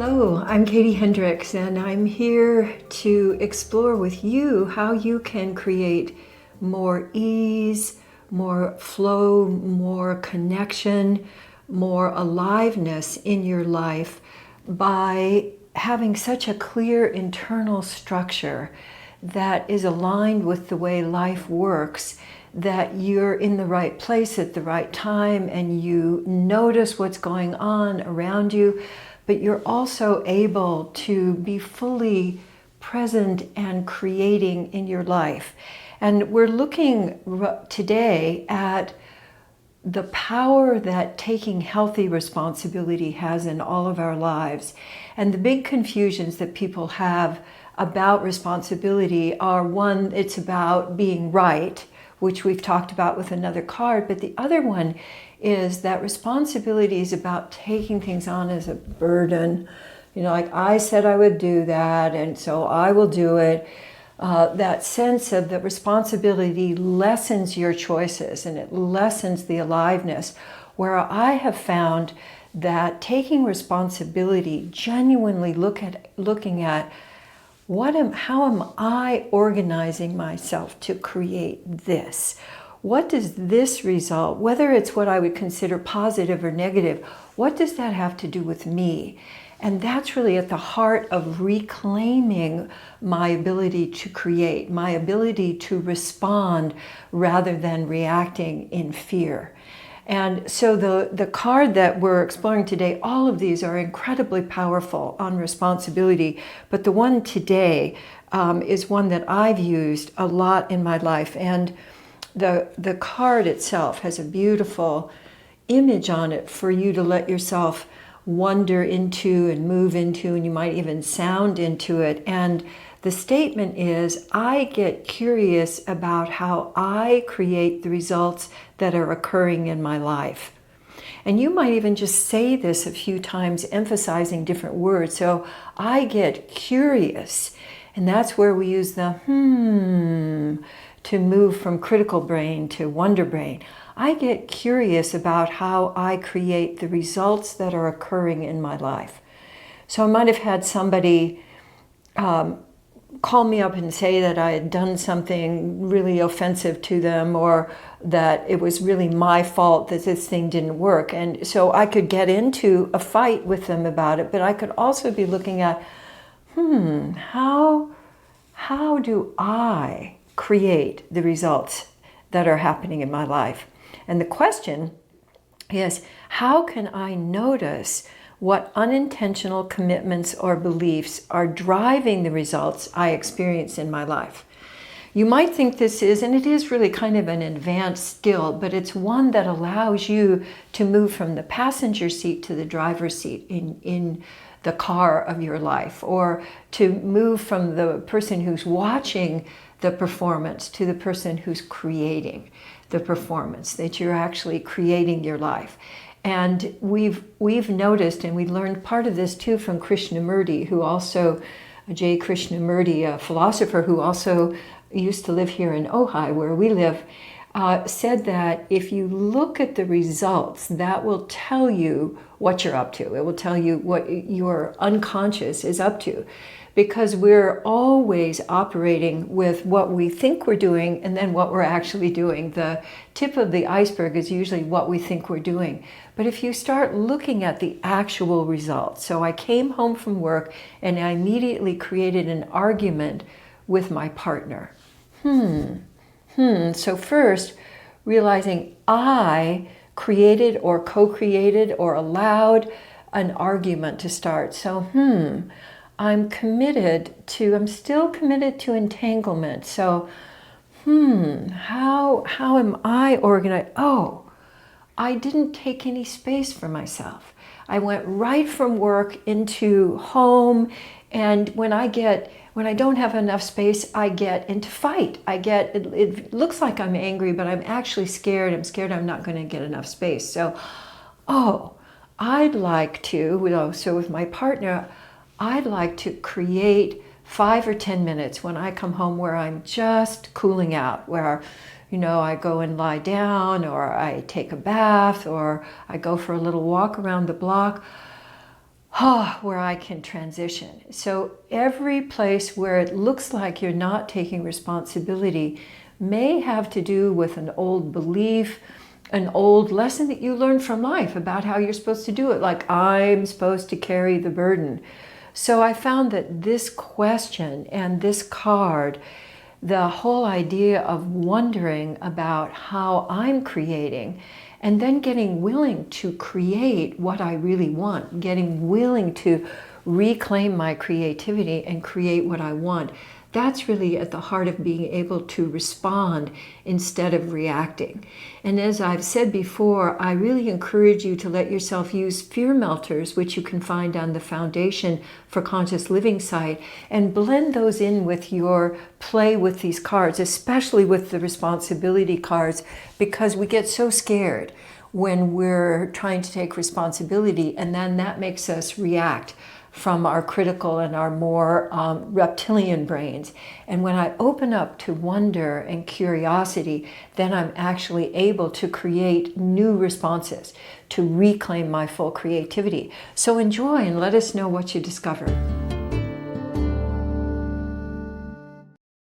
Hello, I'm Katie Hendricks, and I'm here to explore with you how you can create more ease, more flow, more connection, more aliveness in your life by having such a clear internal structure that is aligned with the way life works, that you're in the right place at the right time and you notice what's going on around you, but you're also able to be fully present and creating in your life. And we're looking today at the power that taking healthy responsibility has in all of our lives. And the big confusions that people have about responsibility are, one, it's about being right, which we've talked about with another card, but the other one is that responsibility is about taking things on as a burden. You know, like I said I would do that, and so I will do it. That sense of that responsibility lessens your choices and it lessens the aliveness, where I have found that taking responsibility, genuinely looking at how am I organizing myself to create this? What does this result, whether it's what I would consider positive or negative, what does that have to do with me? And that's really at the heart of reclaiming my ability to create, my ability to respond rather than reacting in fear. And so the card that we're exploring today, all of these are incredibly powerful on responsibility, but the one today is one that I've used a lot in my life. And the card itself has a beautiful image on it for you to let yourself wander into and move into, and you might even sound into it. And the statement is, I get curious about how I create the results that are occurring in my life. And you might even just say this a few times, emphasizing different words. So I get curious, and that's where we use the to move from critical brain to wonder brain. I get curious about how I create the results that are occurring in my life. So I might have had somebody call me up and say that I had done something really offensive to them, or that it was really my fault that this thing didn't work. And so I could get into a fight with them about it, but I could also be looking at, how do I create the results that are happening in my life? And the question is, how can I notice what unintentional commitments or beliefs are driving the results I experience in my life? You might think this is, and it is really kind of an advanced skill, but it's one that allows you to move from the passenger seat to the driver's seat in the car of your life, or to move from the person who's watching the performance to the person who's creating the performance, that you're actually creating your life. And we've noticed, and we learned part of this too from Krishnamurti, who also, J. Krishnamurti, a philosopher who also used to live here in Ojai, where we live, said that if you look at the results, that will tell you what you're up to. It will tell you what your unconscious is up to, because we're always operating with what we think we're doing and then what we're actually doing. The tip of the iceberg is usually what we think we're doing. But if you start looking at the actual results, so I came home from work and I immediately created an argument with my partner. So first, realizing I created or co-created or allowed an argument to start. So, I'm still committed to entanglement. So, how am I organized? Oh, I didn't take any space for myself. I went right from work into home, and when I don't have enough space, I get into fight. It looks like I'm angry, but I'm actually scared. I'm scared I'm not going to get enough space. So, I'd like to, so with my partner, I'd like to create 5 or 10 minutes when I come home where I'm just cooling out, where, I go and lie down, or I take a bath, or I go for a little walk around the block. where I can transition. So every place where it looks like you're not taking responsibility may have to do with an old belief, an old lesson that you learned from life about how you're supposed to do it, like I'm supposed to carry the burden. So I found that this question and this card, the whole idea of wondering about how I'm creating and then getting willing to create what I really want, getting willing to reclaim my creativity and create what I want. That's really at the heart of being able to respond instead of reacting. And as I've said before, I really encourage you to let yourself use fear melters, which you can find on the Foundation for Conscious Living site, and blend those in with your play with these cards, especially with the responsibility cards, because we get so scared when we're trying to take responsibility, and then that makes us react from our critical and our more reptilian brains. And when I open up to wonder and curiosity, then I'm actually able to create new responses, to reclaim my full creativity. So enjoy and let us know what you discover.